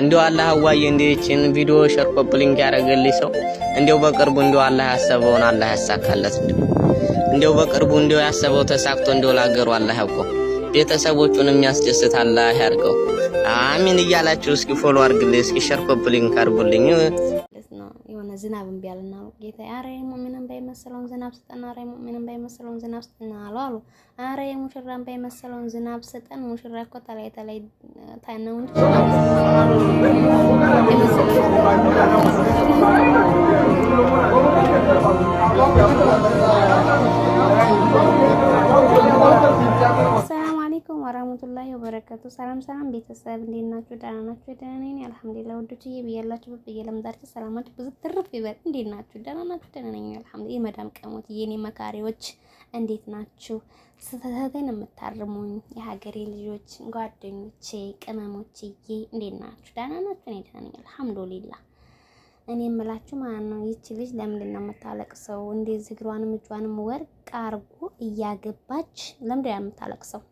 እንዲው አላህ አዋዬ እንዴችን ቪዲዮ ሼር ኮፕሊንግ ያረገልኝ ሰው እንዲው በቅርቡ እንዲው አላህ ያሰበውን አላህ ያሳካለት እንዲው በቅርቡ እንዲው ያሰበው ተሳክቶ እንዲው ላገሩ አላህ ያውቀው ቤተሰቦቹን የሚያስደስት አላህ ያርገው። አሚን እያላችሁ እስኪ ፎሎ አርግልኝ፣ እስኪ ሼር ኮፕሊንግ አርጉልኝ። የሆነ ዝናብ እምቢ አለና ጌታ አረ ሙእሚንን ባይመሰለውን ዝናብ ስጠን፣ አረ ሙእሚንን ባይመሰለውን ዝናብ ስጠን አሉ። አረ ሙሽራን ባይመሰለውን ዝናብ ስጠን። ሙሽራ እኮ ተላይ ታነው እንጂ ሰላም አለይኩም ወራህመቱላሂ ወበረካቱ። ሰላም ቤተሰብ እንዴት ናችሁ? ደህና ናችሁ? ደህና ነኝ አልሐምዱሊላህ። ወዶችዬ ብያላችሁ በየለምዳችሁ ሰላማችሁ ብዙ ትርፍ ይበል። እንዴት ናችሁ? ደህና ናችሁ? ደህና ነኝ አልሐምዱሊላህ። የመዳም ቀሞት የኔ መካሪዎች እንዴት ናችሁ? ስህተቴን የምታርሙኝ የሀገሬ ልጆች ጓደኞቼ ቅመሞችዬ እንዴት ናችሁ? ደህና ናችሁ? እኔ ደህና ነኝ አልሐምዱሊላህ። እኔ የምላችሁ ማለት ነው ይቺ ልጅ ለምንድን ነው የምታለቅሰው? እንደዚህ እግሯንም እጇንም ወርቅ አርጎ እያገባች ለምንድን ነው የምታለቅሰው?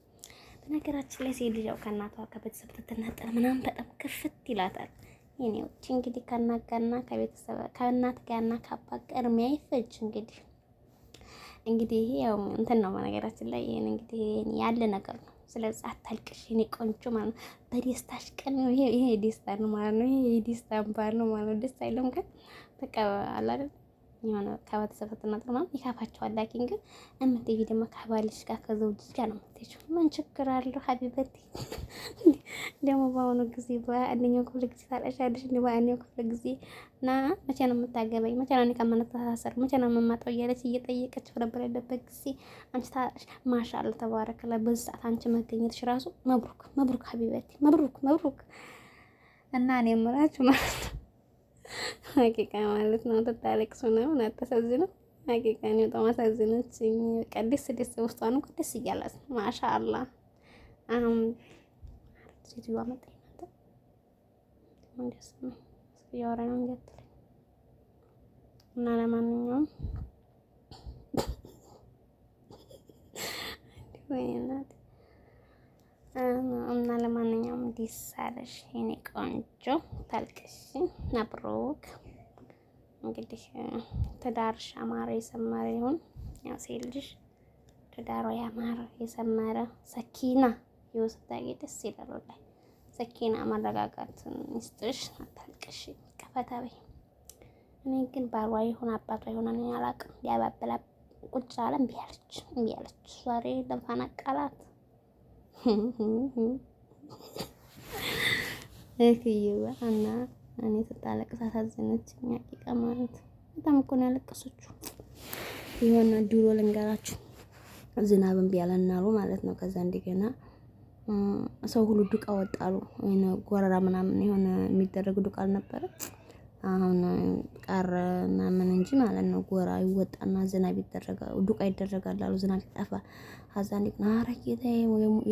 በነገራችን ላይ ሴት ልጅ ያው ከእናቷ ከቤተሰብ ትተናጠል ምናምን በጣም ክፍት ይላታል። የኔዎች እንግዲህ ከእናት ጋርና ከቤተሰብ ከእናት ጋርና ከአባት ጋር የሚያይፈጅ እንግዲህ ያው እንትን ነው። በነገራችን ላይ ይሄን እንግዲህ ያለ ነገር ነው። ስለዚህ አታልቅሽ የኔ ቆንጆ ማለት ነው። በደስታሽ ቀን ነው ይሄ ደስታ ነው ማለት ነው። ይሄ ደስታ እንባል ነው ማለት ነው። ደስ አይልም ግን በቃ አለ አይደል የሆነ ከቤተሰብ ተናጥሮ ማለት ይካፋቸዋል። ላኪን ግን እምትሄጂ ደግሞ ከባልሽ ጋር ከዘውጅሽ ጋር ነው የምትሄጂው። ምን ችግር አለው ሀቢበቴ? ደግሞ በአሁኑ ጊዜ በአንደኛው ክፍለ ጊዜ ታለሻለሽ እንዴ? በአንደኛው ክፍለ ጊዜ ና መቼ ነው የምታገበኝ? መቼ ነው እኔ ከመነታሰር መቼ ነው የምማጣው? እያለች እየጠየቀች ነበር ያለበት ጊዜ አንቺ ታለሽ። ማሻአላ ተባረከላ። በዚህ ሰዓት አንቺ መገኘትሽ ራሱ መብሩክ ሀቢበቴ፣ መብሩክ። እና እኔ የምላችሁ ማለት ነው ሀቂቃ ማለት ነው ተታለቅሱ ነው አታሳዝኑ። ሀቂቃ ነው በጣም አሳዝነች። ቀድስ ውስጧን እኮ ደስ እያላት ነው ማሻአላ። ሴትዮዋ መጣች እንደስ ነው ያወራ ነው እንግዲህ እና ለማንኛውም እና ለማንኛውም ደስ አለሽ የኔ ቆንጆ ታልቅሽ መብሩክ። እንግዲህ ትዳርሽ ያማረ የሰመረ ይሁን። ያው ሴት ልጅ ትዳሯ ያማረ የሰመረ ሰኪና ይወስዳል። ደስ ይላል ወላሂ። ሰኪና መረጋጋት ይስጥሽ። አታልቅሽ ከፈታ በይ። እኔ ግን ባሏ ይሁን አባቷ ይሁን እኔ አላውቅም። ያባበላ ቁጭ አለ እምቢ አለች ዛሬ ለማናቃላት እህዬዋ እና እኔ ስታለቅስ አሳዘነችኝ። ሀቂቃ ማለት በጣም እኮ ነው ያለቀሰችው። የሆነ ድሮ ልንገራችሁ ዝናብ እምቢ አለናሉ ማለት ነው። ከዛ እንደገና ሰው ሁሉ ዱቃ ወጣሉ። ወይኔ ጎረራ ምናምን የሆነ የሚደረግ ዱቃ አልነበረ አሁን ቀረ ምናምን እንጂ ማለት ነው። ጎራ ይወጣና ዝናብ ይደረጋል፣ ዱቃ ይደረጋል አሉ። ዝናብ ይጠፋ ሀዛን ኧረ ጌታዬ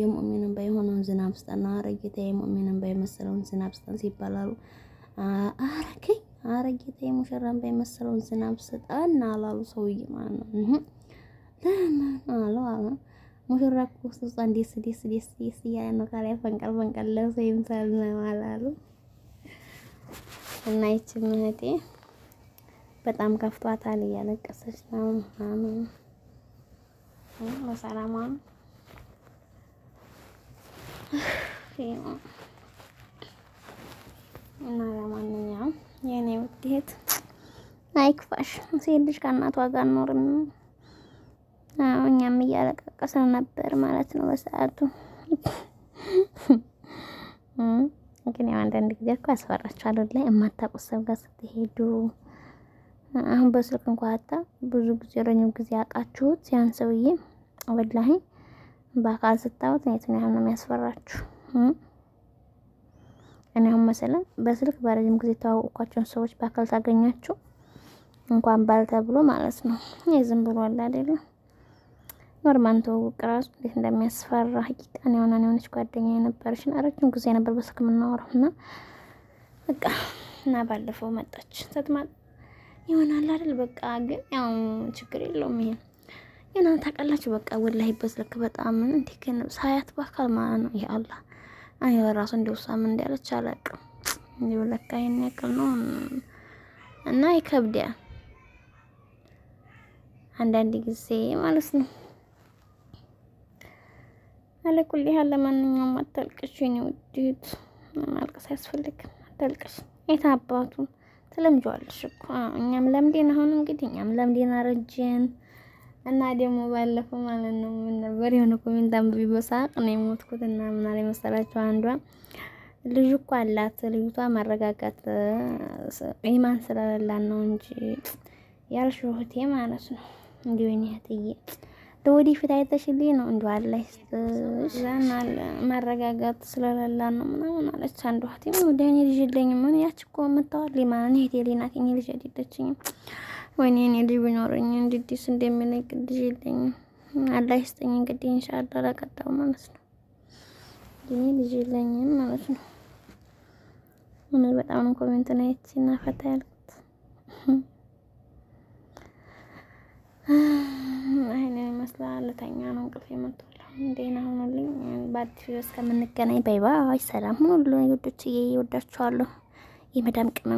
የሙእሚንን ባይሆነውን ዝናብ ስጠን፣ ኧረ ጌታዬ የሙእሚንን ባይመሰለውን ዝናብ ስጠን ሲባላሉ ኧረ ጌታዬ ሙሽራን ባይመሰለውን ዝናብ ስጠን አላሉ ሰውዬ ማለት ነው። ለምን አሉ ሙሽራ እኮ ውስጧን ደስ እያለ ነው። ካላይ ፈንቀል ለብሶ ይምሰል ነው አላሉ። እና ይቺ እህቴ በጣም ከፍቷታል፣ እያለቀሰች ነው ምናምን በሰላማም እና ለማንኛውም የኔ ውጤት አይክፋሽ። ሴት ልጅ ከእናቷ ጋር ኖርም እኛም እያለቀቀስን ነበር ማለት ነው በሰዓቱ። ግን ያው አንዳንድ ጊዜ እኮ ያስፈራችኋል ላይ የማታውቁት ሰው ጋር ስትሄዱ። አሁን በስልክ እንኳን አታ ብዙ ጊዜ ረጅም ጊዜ አውቃችሁት ያን ሰውዬ ወላሂ በአካል ስታዩት ነው ያህል ነው የሚያስፈራችሁ። እኔ አሁን መሰለን በስልክ በረጅም ጊዜ ተዋወቅኳቸውን ሰዎች በአካል ታገኛችሁ እንኳን ባል ተብሎ ማለት ነው ዝም ብሎ አለ አይደል ኖርማል ተዋወቅ ራሱ እንዴት እንደሚያስፈራ ሀቂቃ ነው። የሆነች ጓደኛዬ ነበረች እና ረጅም ጊዜ ነበር በስልክ የምናወራው እና በቃ እና ባለፈው መጣች ስትመጣ ይሆናል አይደል በቃ ግን ያው ችግር የለውም ይሄ የናንተ ታውቃላችሁ በቃ ወላሂ በስልክ በጣም እንዴ ግን ሳያት በአካል ማለት ነው ያ አላህ አይ ራሱ እንደውሳም እንዳለች አላውቅም እንዲሁ ለካ ይሄን ያክል ነው እና ይከብዳል አንዳንድ ጊዜ ማለት ነው። አለኩል ያለ ማንኛውም አታልቅሽ የኔ ውድ ማልቀስ አያስፈልግም። አታልቅሽ የታባቱ ተለምጇልሽ እኮ እኛም ለምዴን አሁን እንግዲህ እኛም ለምዴን አረጀን እና ደግሞ ባለፈው ማለት ነው ምን ነበር የሆነ ኮሜንት አንብቤ በሳቅ ነው የሞትኩት እና ምን አለ መሰላችሁ አንዷ ልጅ እኮ አላት ልጅቷ ማረጋጋት ኢማን ስለሌላት ነው እንጂ ያልሽው እህቴ ማለት ነው እንዲሁ እኔ እህትዬ ለወደፊት አይተሽልኝ ነው እንዴ አላህ ይስጥሽና ማረጋጋት ስለሌላት ነው ምናምን አለች አንዷ እህቴ ወደ እኔ ልጅ የለኝም ምን ያች እኮ መጣዋል ማን እህቴ ሊናት እኔ ልጅ አይደለችኝም ወይኔ እኔ ልጅ ቢኖረኝ እንዲዲስ እንደሚለኝ ልጅ የለኝም አላህ ይስጠኝ እንግዲህ ኢንሻአላህ ለቀጣው ማለት ነው እኔ ልጅ የለኝም ማለት ነው። እኔ በጣም ነው ኮሜንት ላይ እና ፈታ ያልኩት አይኔ መስላል ለተኛ ነው እንቅልፍ የመጣው እንደና ሆኖልኝ በአዲስ እስከምንገናኝ ባይ ባይ ሰላም ሁሉ ይወዶችዬ ይወዳችኋለሁ የመዳም ቅመም